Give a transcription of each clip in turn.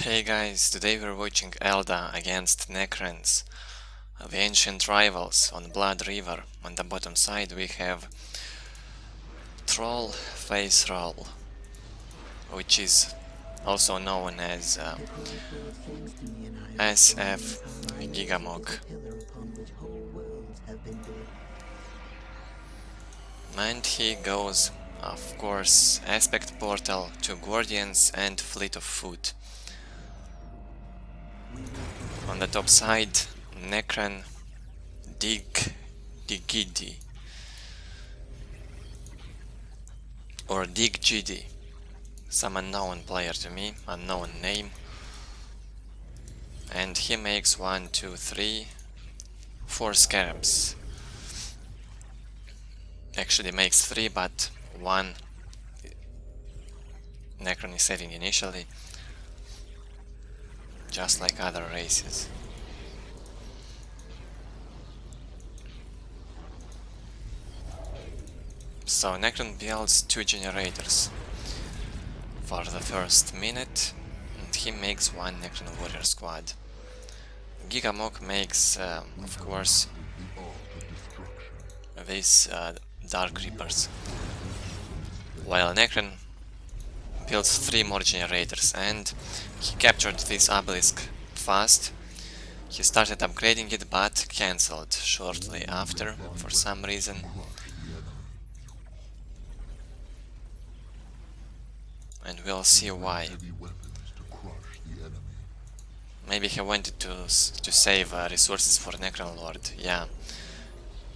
Hey guys, today we're watching Eldar against Necrons, the ancient rivals on Blood River. On the bottom side we have Troll Face Roll, which is also known as SF Gigamok. And he goes, of course, Aspect Portal, 2 Guardians and Fleet of Foot. On the top side, Necron, Diggidi or Diggidi, some unknown player to me, unknown name, and he makes 1, 2, 3, 4 scarabs. Actually makes 3, but 1 Necron is saving initially, just like other races. So Necron builds 2 generators for the first minute, and he makes 1 Necron warrior squad. Gigamok makes, of course, these Dark Reapers, while Necron builds 3 more generators, and he captured this obelisk fast. He started upgrading it, but cancelled shortly after for some reason. And we'll see why. Maybe he wanted to save resources for Necron Lord. Yeah,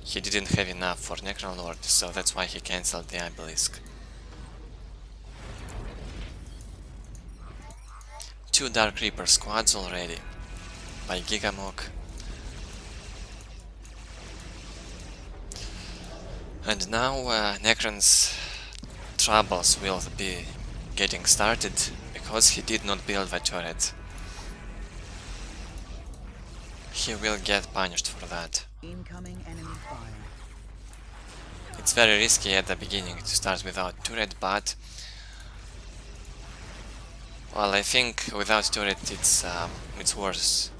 he didn't have enough for Necron Lord, so that's why he cancelled the obelisk. 2 Dark Reaper squads already by Gigamok. And now Necron's troubles will be getting started because he did not build the turret. He will get punished for that. Incoming enemy fire. It's very risky at the beginning to start without turret, but well, I think without turret it's worse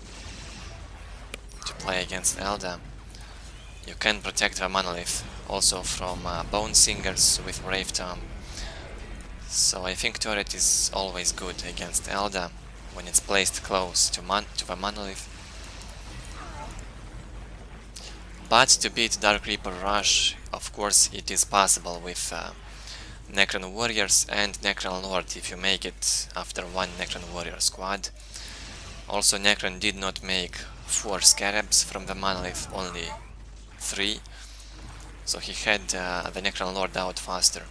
to play against Eldar. You can protect the monolith also from Bone Singers with Brave Tom. So I think turret is always good against Eldar when it's placed close to the monolith. But to beat Dark Reaper Rush, of course, it is possible with Necron Warriors and Necron Lord if you make it after 1 Necron Warrior squad. Also, Necron did not make 4 scarabs from the monolith, only 3, so he had the Necron Lord out faster.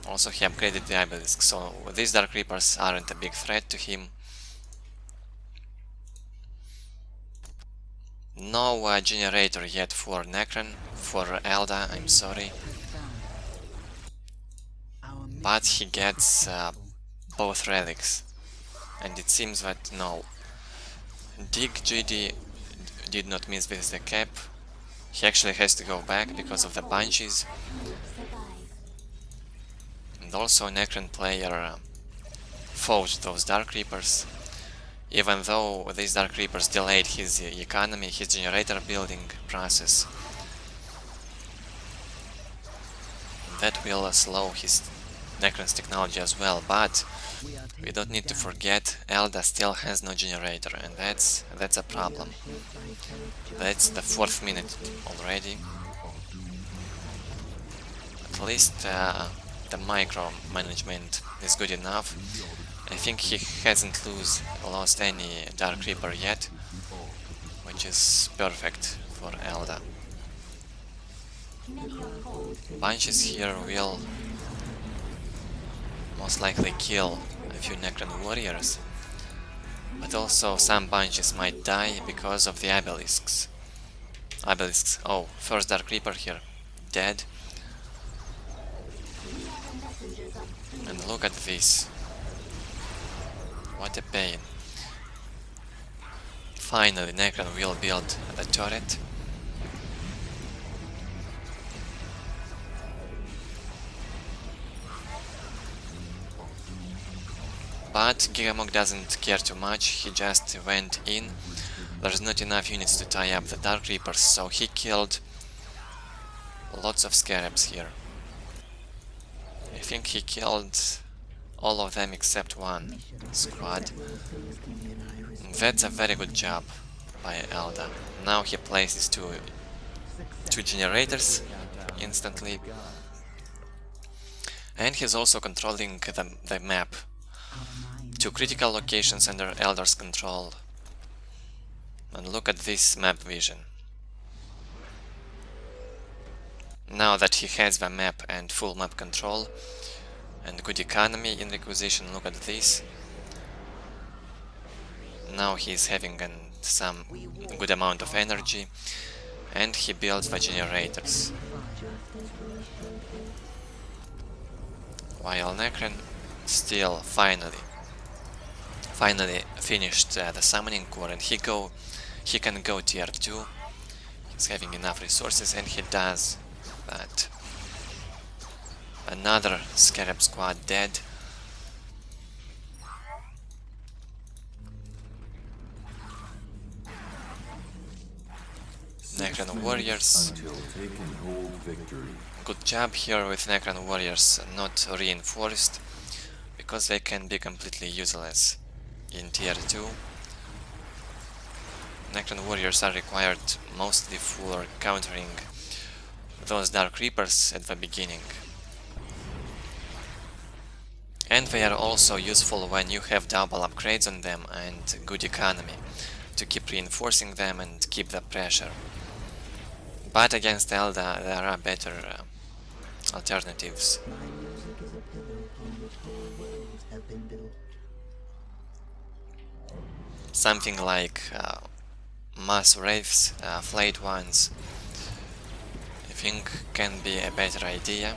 Also, he upgraded the obelisk, so these Dark Reapers aren't a big threat to him. No generator yet for Necron, for Eldar, I'm sorry. But he gets both relics, and it seems that no. Diggidi did not miss with the cap. He actually has to go back because of the bunches. And also Necron player fought those Dark Reapers, even though these Dark Reapers delayed his economy, his generator building process. That will slow his Necron's technology as well, but we don't need to forget Eldar still has no generator, and that's a problem. That's the 4th minute already. At least the micro management is good enough. I think he hasn't lost any Dark Reaper yet, which is perfect for Eldar. Bunches here will most likely kill a few Necron Warriors, but also some bunches might die because of the obelisks. Oh, first Dark Reaper here, dead. And look at this. What a pain. Finally, Necron will build the turret. But Gigamok doesn't care too much, he just went in. There's not enough units to tie up the Dark Reapers, so he killed lots of Scarabs here. I think he killed all of them except one squad. That's a very good job by Eldar. Now he places two generators instantly. And he's also controlling the map. 2 critical locations under Eldar's control. And look at this map vision. Now that he has the map and full map control and good economy in requisition, look at this. Now he's having some good amount of energy and he builds the generators. While Necron still finally finished the summoning core, and he can go tier 2. He's having enough resources and he does that. Another Scarab squad dead. Necron warriors. Good job here with Necron warriors not reinforced, because they can be completely useless in tier 2. Necron warriors are required mostly for countering those Dark Reapers at the beginning. And they are also useful when you have double upgrades on them and good economy, to keep reinforcing them and keep the pressure. But against Eldar there are better alternatives. Something like mass wraiths, flayed ones, I think can be a better idea.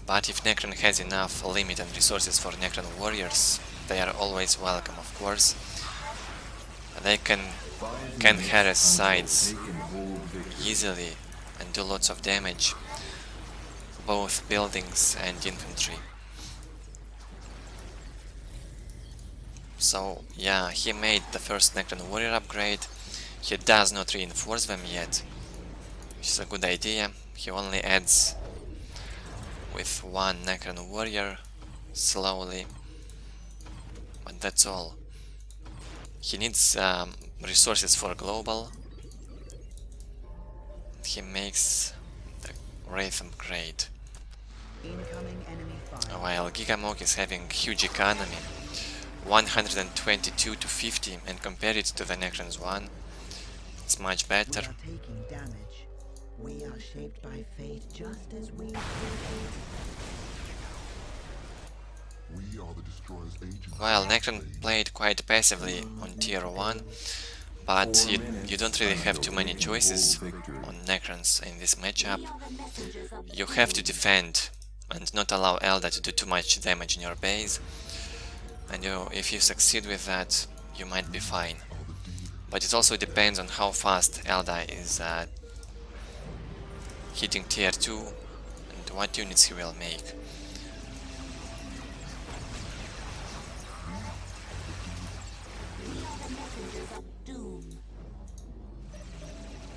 But if Necron has enough limited resources for Necron warriors, they are always welcome, of course. They can harass sides easily and do lots of damage, both buildings and infantry. So yeah, he made the first Necron warrior upgrade. He does not reinforce them yet, which is a good idea. He only adds with one Necron warrior slowly, but that's all. He needs resources for global. He makes the Wraith upgrade. While Gigamok is having huge economy, 122 to 50, and compare it to the Necrons one, it's much better. We are shaped by fate just as we are. While Necron played quite passively on tier 1, but you don't really have too many choices on Necrons in this matchup. You have to defend and not allow Eldar to do too much damage in your base, and if you succeed with that, you might be fine. But it also depends on how fast Eldar is hitting tier 2 and what units he will make.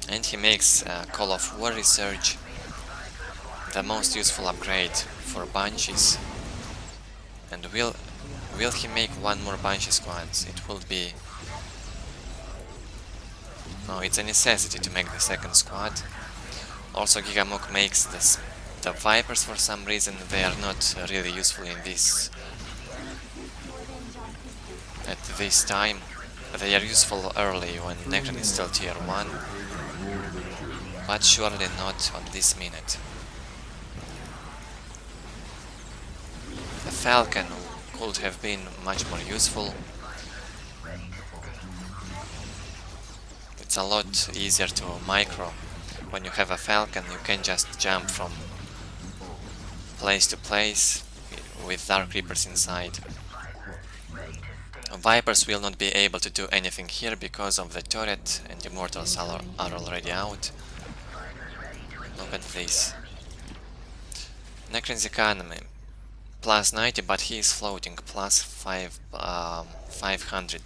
And he makes Call of War Research, the most useful upgrade for Banshees. And will he make one more Banshee squads? It will be... No, it's a necessity to make the second squad. Also Gigamok makes the Vipers for some reason. They are not really useful in this at this time. They are useful early when Necron is still tier 1, but surely not on this minute. The Falcon could have been much more useful. It's a lot easier to micro. When you have a Falcon, you can just jump from place to place with Dark Reapers inside. Vipers will not be able to do anything here because of the turret, and Immortals are already out. Look at this. Necron's economy plus 90, but he is floating, plus 500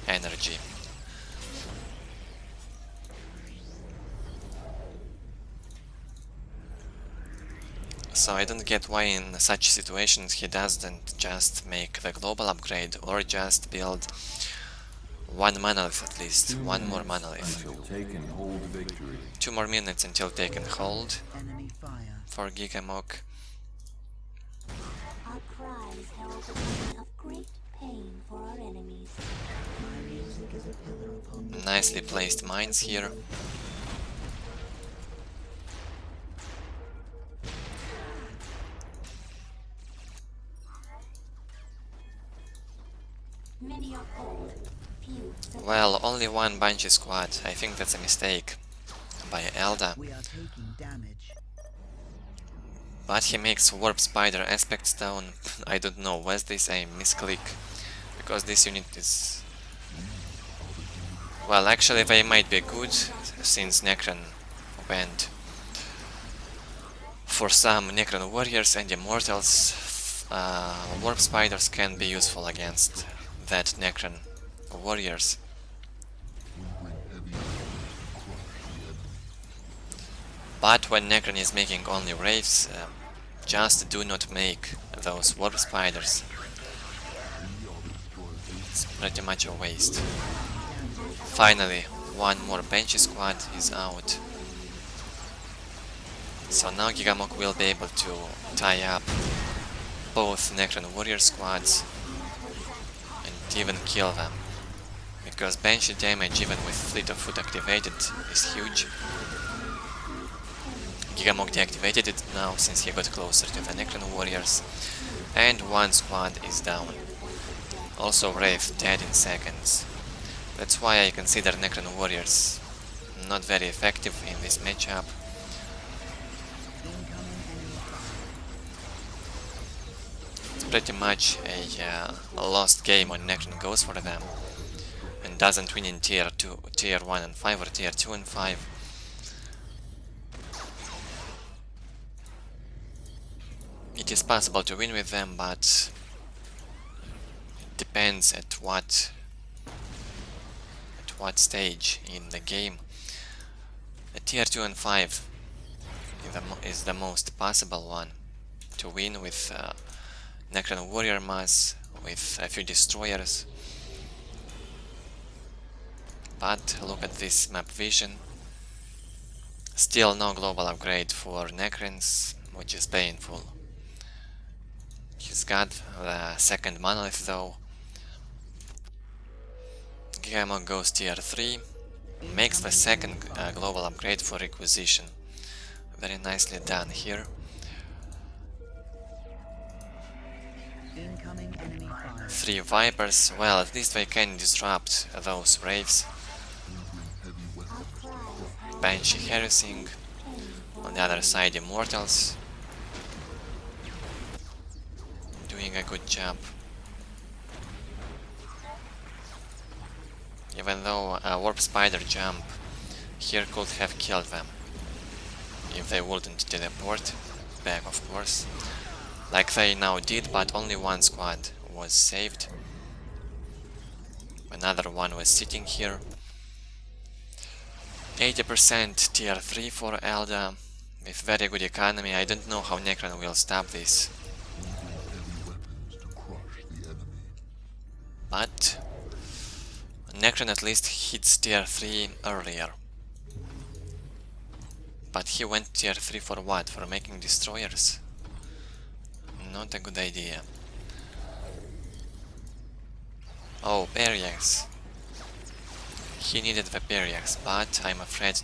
energy. So I don't get why in such situations he doesn't just make the global upgrade or just build one monolith at least, one more monolith. 2 more minutes until taken hold Enemy fire. for gigamok. Our cries herald the coming of great pain for our enemies. My music is a pillar upon the Nicely placed mines here. Many are cold, few survive. Well, only one Banshee squad. I think that's a mistake by Eldar. We are taking damage. But he makes Warp Spider Aspect Stone. I don't know, was this a misclick? Because this unit is... Well, actually they might be good, since Necron went for some Necron Warriors and Immortals. Warp Spiders can be useful against that Necron Warriors. But when Necron is making only Wraiths, just do not make those Warp Spiders. It's pretty much a waste. Finally, one more Banshee squad is out. So now Gigamok will be able to tie up both Necron Warrior squads and even kill them. Because Banshee damage even with Fleet of Foot activated is huge. Gigamok deactivated it now since he got closer to the Necron Warriors. And one squad is down. Also Wraith dead in seconds. That's why I consider Necron Warriors not very effective in this matchup. It's pretty much a lost game when Necron goes for them and doesn't win in tier 2, tier 1 and 5 or tier 2 and 5. It is possible to win with them, but it depends at what stage in the game. A tier 2 and 5 is the most possible one to win with Necron Warrior mass, with a few destroyers. But look at this map vision. Still no global upgrade for Necrons, which is painful. He's got the second monolith though. Gigamok goes tier 3, makes the second global upgrade for Requisition. Very nicely done here. Incoming enemy fire. 3 Vipers, well at least they can disrupt those Wraiths. Banshee harassing, on the other side Immortals. Doing a good job. Even though a Warp Spider jump here could have killed them if they wouldn't teleport back, of course, like they now did, but only one squad was saved. Another one was sitting here. 80% tier 3 for Eldar with very good economy. I don't know how Necron will stop this. But Necron at least hits tier 3 earlier. But he went tier 3 for what? For making destroyers? Not a good idea. Oh, Periax. He needed the Periax, but I'm afraid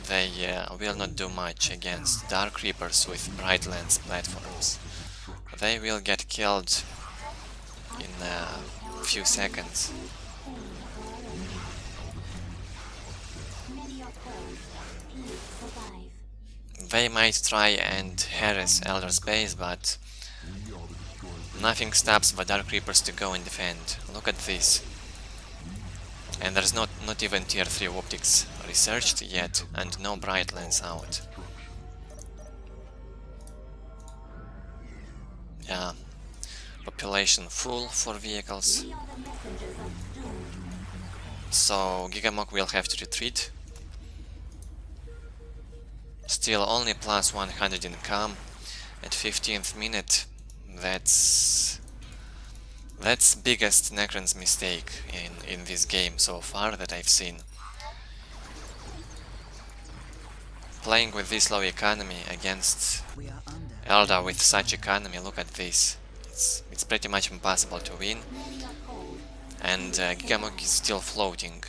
they will not do much against Dark Reapers with Brightlands platforms. They will get killed in a few seconds. Many are cold, few survive. They might try and harass Eldar's base, but nothing stops the Dark Reapers to go and defend. Look at this. And there's not even tier 3 optics researched yet, and no Brightlands out. yeah, population full for vehicles. We are the messengers of doom. So Gigamok will have to retreat. Still only plus 100 income at 15th minute. That's biggest Necron's mistake in this game so far that I've seen. Playing with this low economy against We are under Eldar with such economy, look at this. It's pretty much impossible to win. Many are cold. And Gigamok is still floating.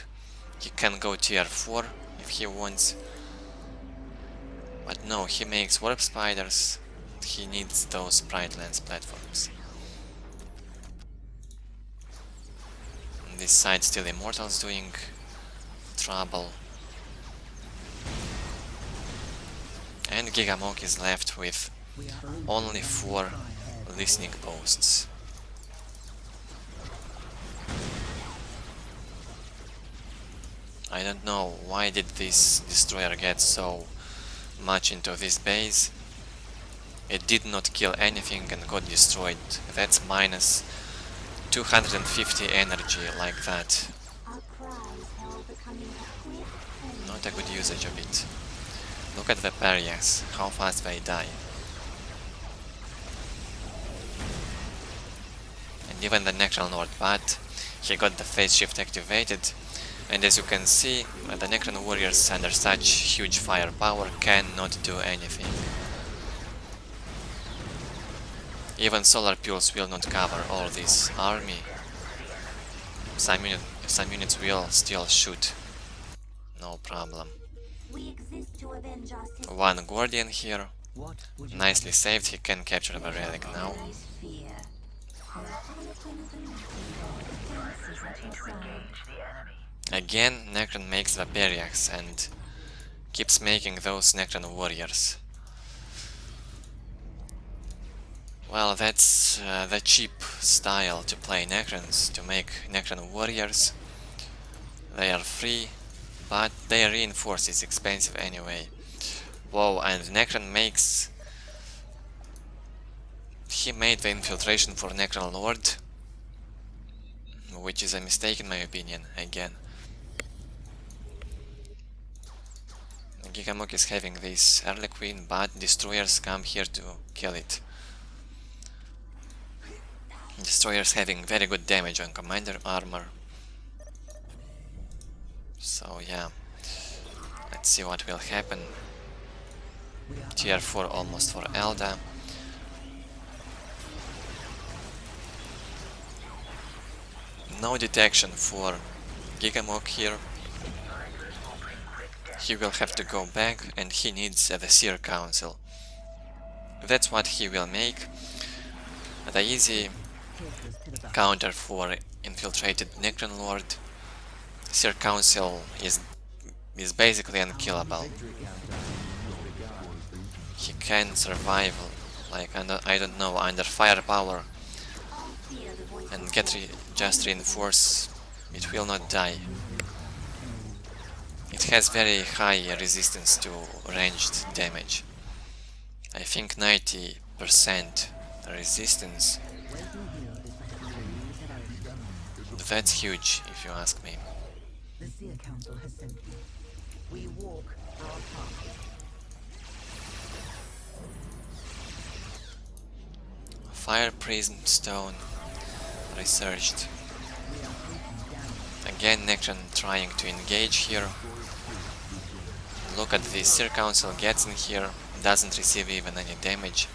He can go tier 4 if he wants. But no, he makes warp spiders. He needs those bright lens platforms. On this side still Immortals doing trouble. And Gigamok is left with we are under only 4 listening posts. I don't know why did this destroyer get so much into this base. It did not kill anything and got destroyed. That's minus 250 energy like that. Our cries herald the coming of great pain. Not a good usage of it. Look at the Pariahs, how fast they die. And even the Necron Lord, but he got the phase shift activated. And as you can see, the Necron warriors under such huge firepower cannot do anything. Even solar pulse will not cover all this army. Some units will still shoot. No problem. We exist to avenge our citizens. One Guardian here. what would you Nicely saved, he can capture the relic now. Nice fear. For a harlequin of the night, defense is at your side. Again, Necron makes the Pariahs and keeps making those Necron warriors. Well, that's the cheap style to play Necrons, to make Necron warriors. They are free, but their reinforce is expensive anyway. Whoa, and Necron makes... He made the infiltration for Necron Lord, which is a mistake in my opinion, again. Gigamok is having this early queen, but destroyers come here to kill it. Destroyers having very good damage on commander armor. So yeah, let's see what will happen. Tier 4 almost for Eldar. No detection for Gigamok here. He will have to go back and he needs the Seer Council. That's what he will make. The easy counter for infiltrated Necron Lord. Seer Council is basically unkillable. He can survive, like, I don't know, under firepower and get just reinforce. It will not die. It has very high resistance to ranged damage. I think 90% resistance. That's huge, if you ask me. The Seer Council has sent you. We walk our path. Fire Prison Stone researched. Again, Necron trying to engage here. Look at this, Seer Council gets in here, doesn't receive even any damage.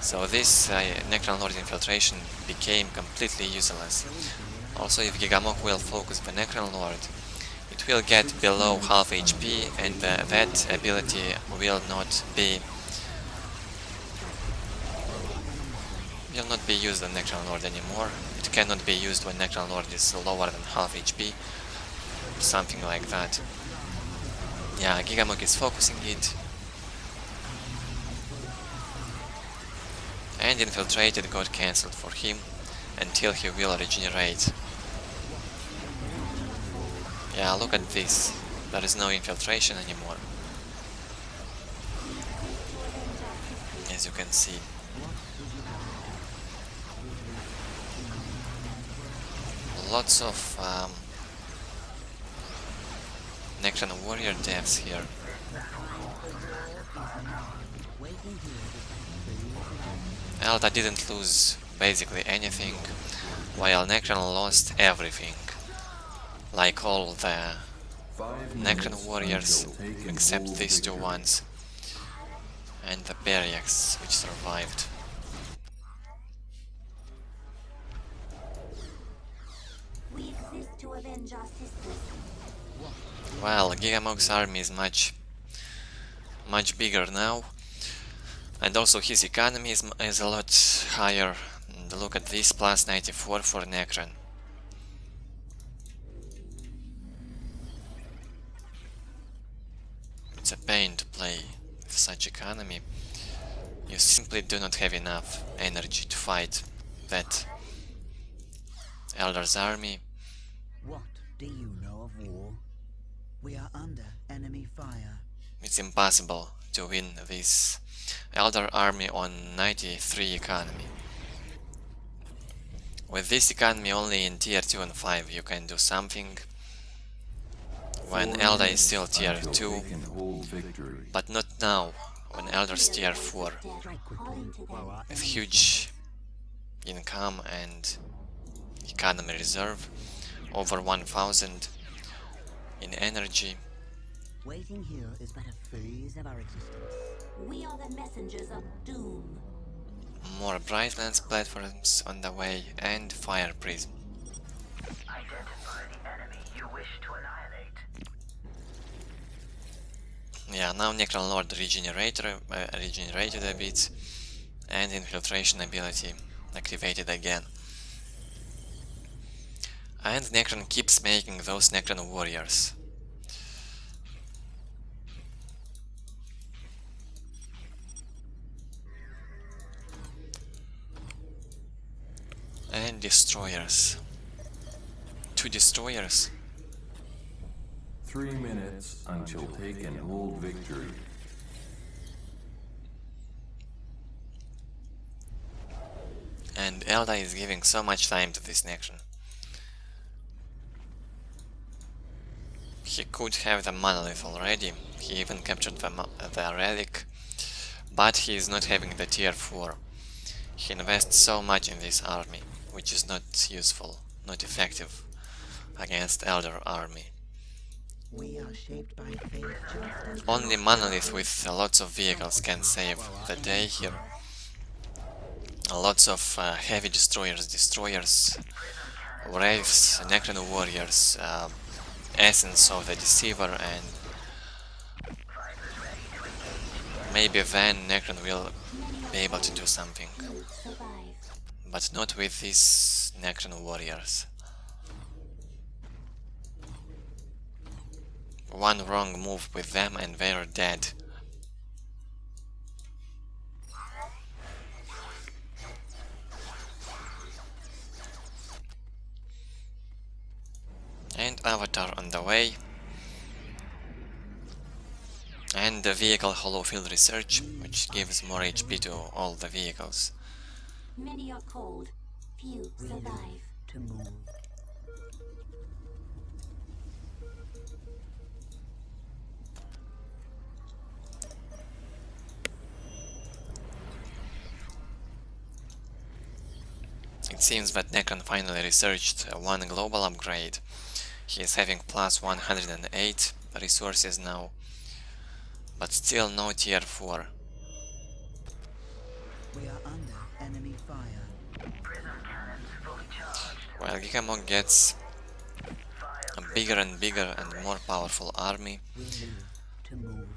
So this Necron Lord infiltration became completely useless. Also, if Gigamok will focus the Necron Lord, it will get below half HP, and that ability will not be used on Necron Lord anymore. It cannot be used when Necron Lord is lower than half HP, something like that. Yeah, Gigamok is focusing it. And infiltrated got cancelled for him until he will regenerate. Yeah, look at this. There is no infiltration anymore. As you can see. lots of Necron warrior deaths here. Eldar didn't lose basically anything, while Necron lost everything. Like all the Necron warriors, except these two ones, and the barracks which survived. We exist to avenge our sisters. Well, Gigamok's army is much bigger now, and also his economy is a lot higher. And look at this, plus 94 for Necron. It's a pain to play with such economy. You simply do not have enough energy to fight that Eldar's army. What do you know of war? We are under enemy fire. It's impossible to win this Eldar army on 93 economy. With this economy only in tier 2 and 5 you can do something, when Eldar is still tier 2, but not now, when Eldar's tier 4, with huge income and economy reserve, over 1000 in energy. Waiting here is but a phase of our existence. We are the messengers of doom. More Brightlands platforms on the way, and Fire Prism. Identify the enemy you wish to annihilate. Yeah, now Necron Lord regenerated a bit, and Infiltration ability activated again. And Necron keeps making those Necron warriors. And destroyers. 2 destroyers. 3 minutes until take and hold victory. And Eldar is giving so much time to this Necron. He could have the monolith already, he even captured the relic, but he is not having the tier 4. He invests so much in this army, which is not useful, not effective against Eldar army. We are shaped by fate just as Only monolith with lots of vehicles can save the day here. Lots of heavy destroyers, wraiths, Necron warriors, essence of the deceiver, and maybe then Necron will be able to do something, but not with these Necron warriors. One wrong move with them and they're dead. And Avatar on the way. And the vehicle hollow field research, which gives more HP to all the vehicles. Many are cold, few survive. to move. It seems that Necron finally researched one global upgrade. He is having plus 108 resources now, but still no tier 4. We are under enemy fire. Prism cannons fully charged. While gigamok gets a bigger and bigger and more powerful army, We live to move.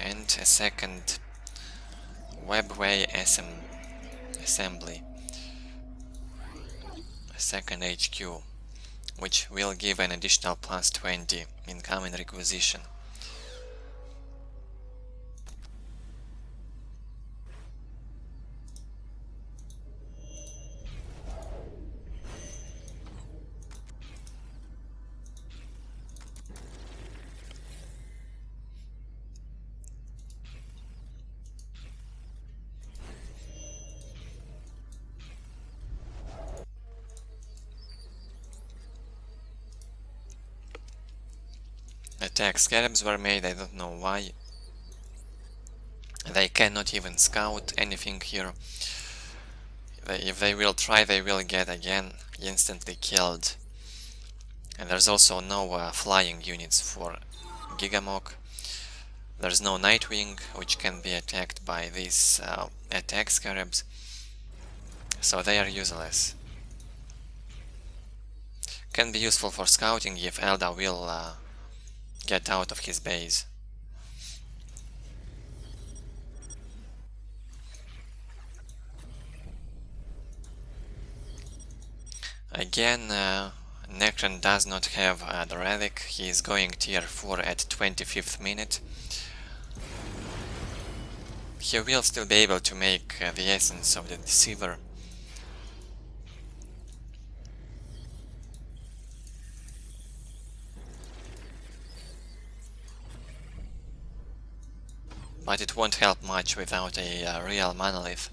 and a second webway assembly, a second HQ, which will give an additional plus 20 incoming requisition. attack scarabs were made, I don't know why. They cannot even scout anything here. If they will try, they will get again instantly killed. And there's also no flying units for Gigamok. There's no Nightwing, which can be attacked by these attack scarabs, so they are useless. Can be useful for scouting if Eldar will get out of his base. Again, Necron does not have the relic. He is going tier 4 at 25th minute. He will still be able to make the essence of the deceiver. But it won't help much without a real monolith.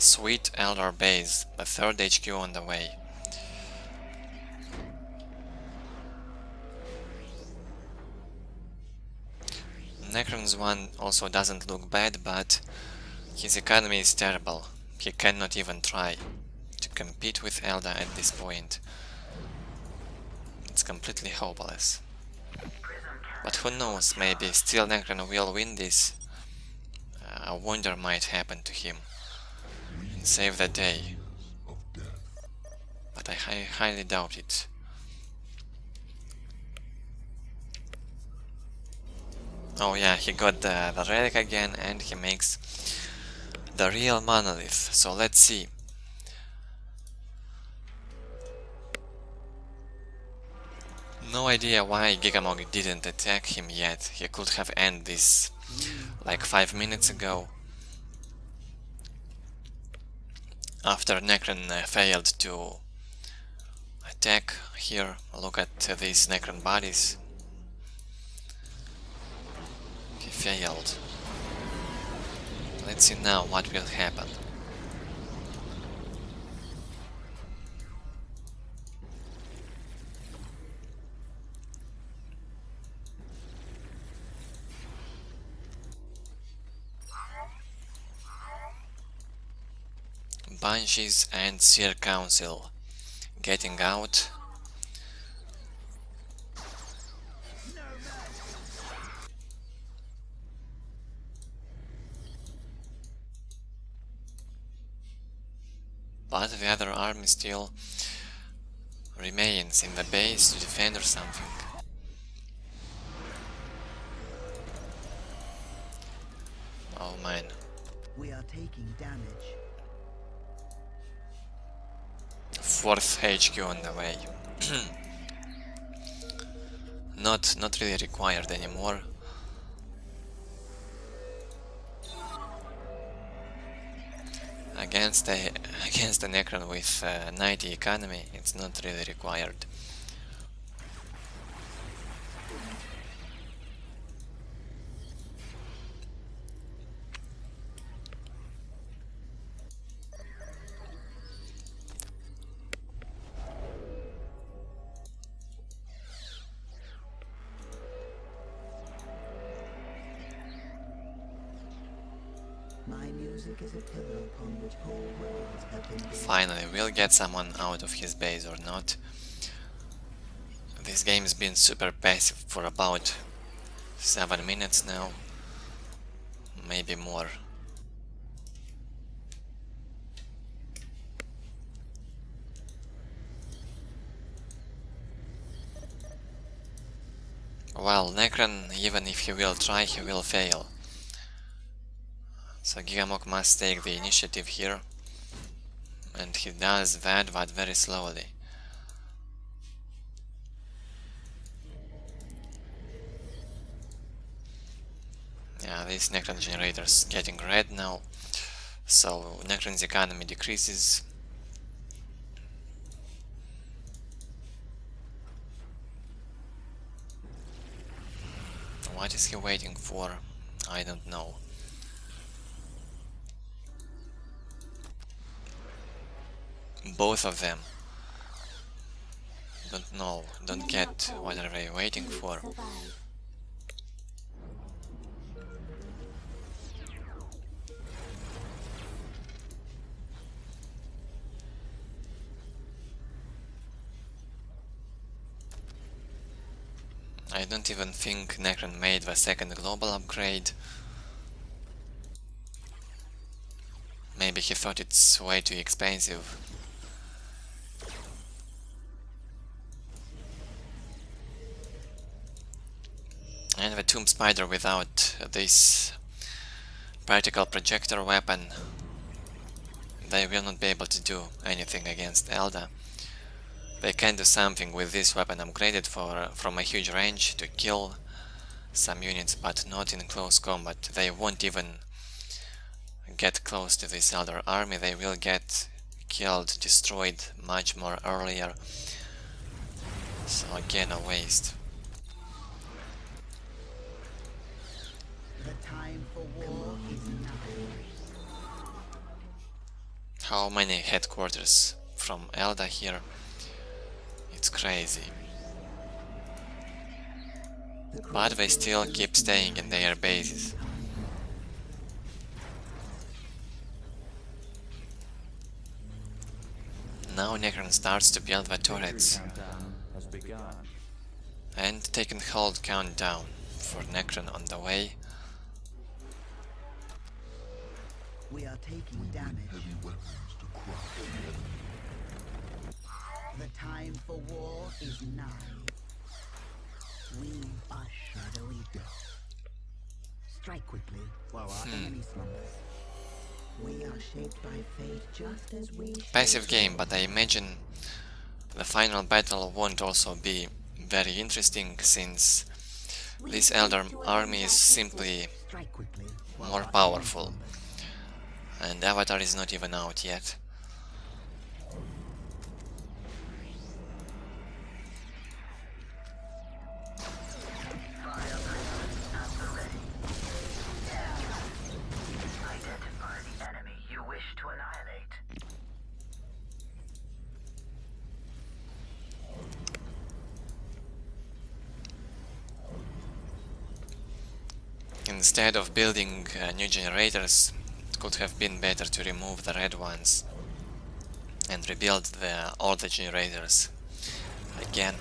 Sweet Eldar base, the third HQ on the way. Necron's one also doesn't look bad, but his economy is terrible. He cannot even try to compete with Eldar at this point. It's completely hopeless. But who knows, maybe still Necron will win this. A wonder might happen to him and save the day. But I highly doubt it. Oh yeah, he got the relic again, and he makes the real monolith. So let's see. No idea why Gigamok didn't attack him yet. He could have ended this like 5 minutes ago. After Necron failed to attack here, look at these Necron bodies. He failed. Let's see now what will happen. Banshees and Seer Council getting out. But the other army still remains in the base to defend or something. Oh man. We are taking damage. Fourth HQ on the way. Not really required anymore. Against the Necron with 90 economy, it's not really required. My music is a pillar upon which whole worlds have been built. Finally, we'll get someone out of his base or not. This game's been super passive for about 7 minutes now, maybe more. Well, Necron, even if he will try, he will fail. So Gigamok must take the initiative here, and he does that, but very slowly. Yeah, this Necron generator's getting red now, So Necron's economy decreases. What is he waiting for? I don't know. Both of them. Don't know, don't get what are they waiting for. I don't even think Necron made the second global upgrade. Maybe he thought it's way too expensive. And the Tomb Spider without this particle projector weapon, they will not be able to do anything against Eldar. They can do something with this weapon upgraded from a huge range to kill some units, but not in close combat. They won't even get close to this Eldar army, they will get killed, destroyed much more earlier. So again, a waste. The time for war is now. How many headquarters from Eldar here? It's crazy. But they still keep staying in their bases. Now Necron starts to build the turrets. Countdown has begun. And taken hold countdown for Necron on the way. We are taking damage. The time for war is nigh. We are shadowy death. Strike quickly while our enemy slumbers. We are shaped by fate just as we Passive game, but I imagine the final battle won't also be very interesting, since this Eldar army is simply strike quickly while more our powerful. And Avatar is not even out yet. Identify the enemy you wish to annihilate. Instead of building new generators, it could have been better to remove the red ones and rebuild all the generators again.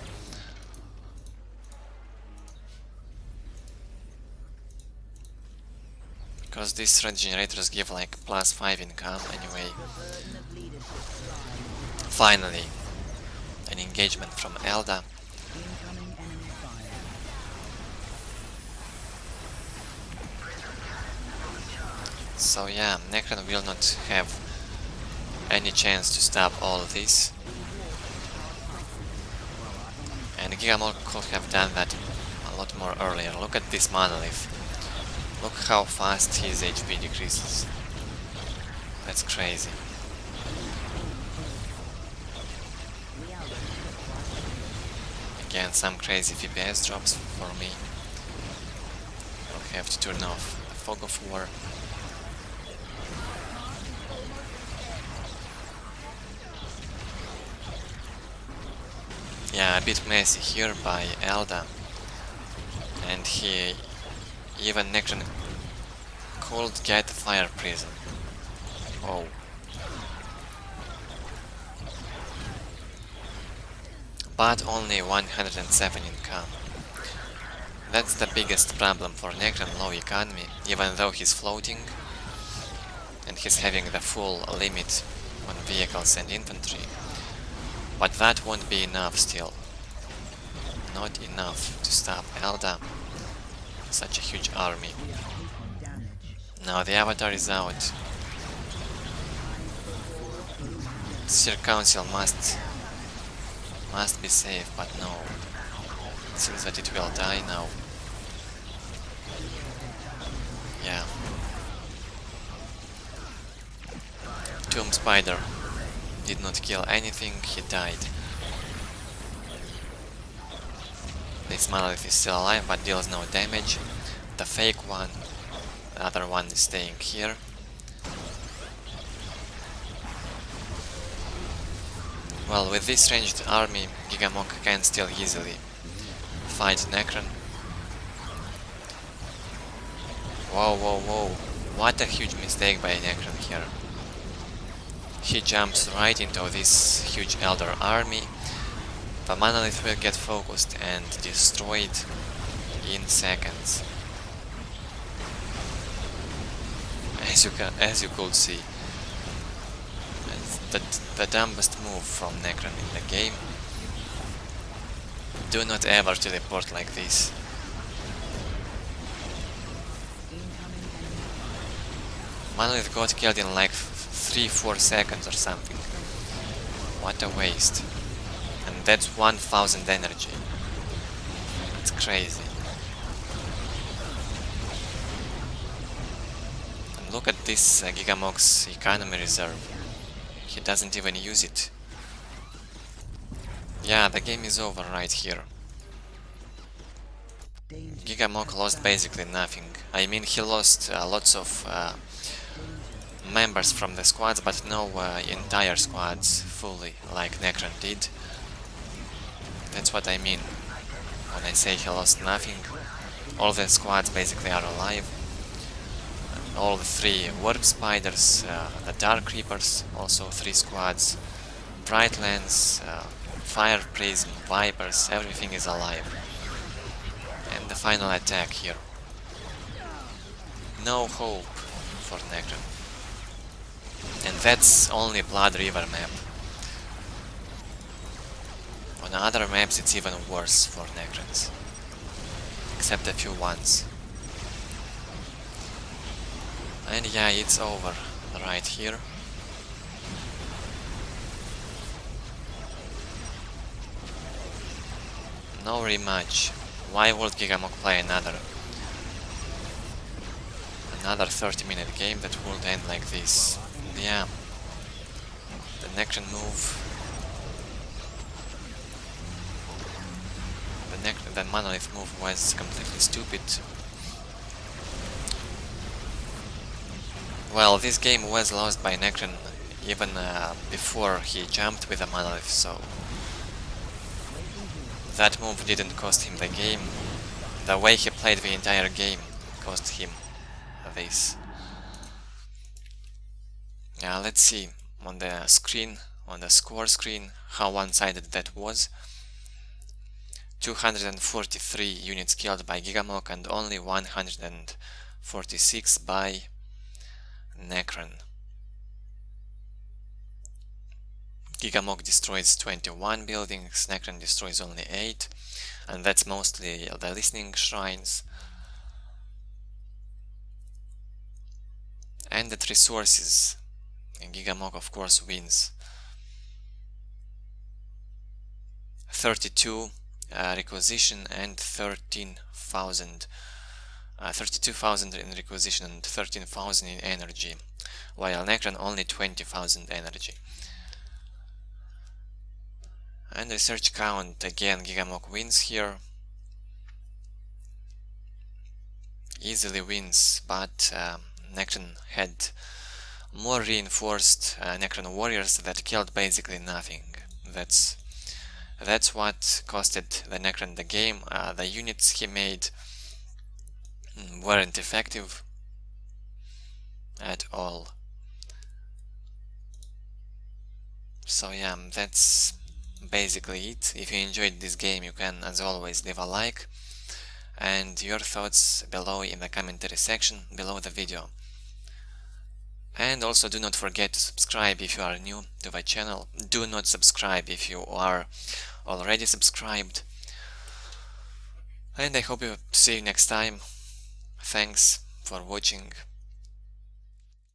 Because these red generators give like +5 income anyway. Finally, an engagement from Eldar. incoming enemy fire. So yeah, Necron will not have any chance to stop all of this. And Gigamok could have done that a lot more earlier. Look at this monolith. Look how fast his HP decreases. That's crazy. Again, some crazy FPS drops for me. I'll have to turn off the Fog of War. Yeah, a bit messy here by Eldar. And even Necron could get Fire Prism. Oh. But only 107 income. That's the biggest problem for Necron, low economy, even though he's floating and he's having the full limit on vehicles and infantry. But that won't be enough still. Not enough to stop Eldar. Such a huge army. Now the Avatar is out. Sir Council must be safe, but no. It seems that it will die now. Yeah. Tomb Spider did not kill anything, he died. This monolith is still alive but deals no damage. The fake one, the other one is staying here. Well, with this ranged army, Gigamok can still easily fight Necron. Whoa, whoa, whoa, what a huge mistake by Necron here. He jumps right into this huge Eldar army. The monolith will get focused and destroyed in seconds. As you could see. The dumbest move from Necron in the game. Do not ever teleport like this. Monolith got killed in like 3-4 seconds or something. What a waste. And that's 1000 energy. It's crazy. And look at this Gigamok's economy reserve. He doesn't even use it. Yeah, the game is over right here. Gigamok lost basically nothing. I mean, he lost lots of members from the squads, but no entire squads fully, like Necron did. That's what I mean when I say he lost nothing. All the squads basically are alive. All the 3 warp spiders, the dark reapers, also 3 squads, bright lens, fire prism, vipers, everything is alive. And the final attack here. No hope for Necron. And that's only Blood River map. On other maps it's even worse for Necrons. Except a few ones. And yeah, it's over right here. No rematch. Why would Gigamok play another 30-minute game that would end like this? Yeah. The Necron move. The monolith move was completely stupid. Well, this game was lost by Necron even before he jumped with the monolith, so that move didn't cost him the game. The way he played the entire game cost him this. Let's see on the screen, on the score screen, how one-sided that was. 243 units killed by Gigamok and only 146 by Necron. Gigamok destroys 21 buildings, Necron destroys only 8, and that's mostly the listening shrines. And at resources, Gigamok of course wins. 32 requisition and 32,000 in requisition and 13,000 in energy, while Necron only 20,000 energy. And research count, again Gigamok wins here. Easily wins, but Necron had more reinforced Necron warriors that killed basically nothing. That's what costed the Necron the game. The units he made weren't effective at all. So yeah, that's basically it. If you enjoyed this game, you can, as always, leave a like and your thoughts below in the commentary section below the video. And also do not forget to subscribe if you are new to the channel. Do not subscribe if you are already subscribed. And I hope to see you next time. Thanks for watching.